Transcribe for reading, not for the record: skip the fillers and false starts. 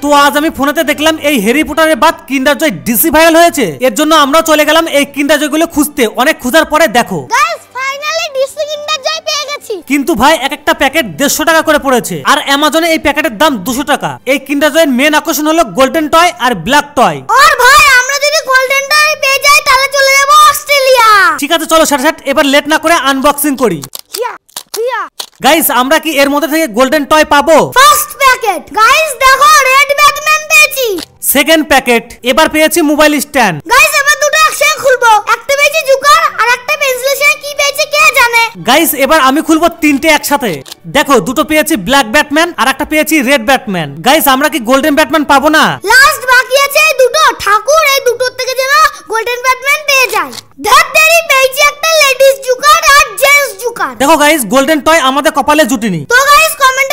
তো আজ আমি ফোনেতে দেখলাম এই হ্যারি পটারের বাদ কিন্ডার জয় ডিসি ভাইরাল হয়েছে, এর জন্য আমরাও চলে গেলাম এই কিন্ডার জয়গুলো খুঁজতে। অনেক খোঁজার পরে দেখো গাইস ফাইনালি ডিসি কিন্ডার জয় পেয়ে গেছি। কিন্তু ভাই এক একটা প্যাকেট 150 টাকা করে পড়েছে, আর অ্যামাজনে এই প্যাকেটের দাম 200 টাকা। এই কিন্ডার জয়ের মেন আকর্ষণ হলো গোল্ডেন টয় আর ব্ল্যাক টয়। আর ভাই আমরা যদি গোল্ডেন টয় পেয়ে যাই তাহলে চলে যাব অস্ট্রেলিয়া। ঠিক আছে চলো সাট এবার লেট না করে আনবক্সিং করি। গাইস আমরা কি এর মধ্যে থেকে গোল্ডেন টয় পাবো? ফার্স্ট প্যাকেট গাইস দেখো রেড ব্যাটম্যান পেয়েছি। সেকেন্ড প্যাকেট এবার পেয়েছি মোবাইল স্ট্যান্ড। গাইস এবার দুটো একসাথে খুলবো, একটা পেয়েছি জোকার আর একটা পেন্সিলেশন কি পেয়েছি কে জানে। গাইস এবার আমি খুলবো তিনটে একসাথে। দেখো দুটো পেয়েছি ব্ল্যাক ব্যাটম্যান আর একটা পেয়েছি রেড ব্যাটম্যান। গাইস আমরা কি গোল্ডেন ব্যাটম্যান পাবো না? লাস্ট বাকি আছে এই দুটো, ঠাকুর এই দুটোর থেকে যেন গোল্ডেন ব্যাটম্যান পেয়ে যায়। ধরতেরি পেয়েছি একটা লেডিস জোকার আর জেন্টস জোকার। দেখো গাইস গোল্ডেন টয় আমাদের কপালে জুটিনি। তো গাইস কমেন্ট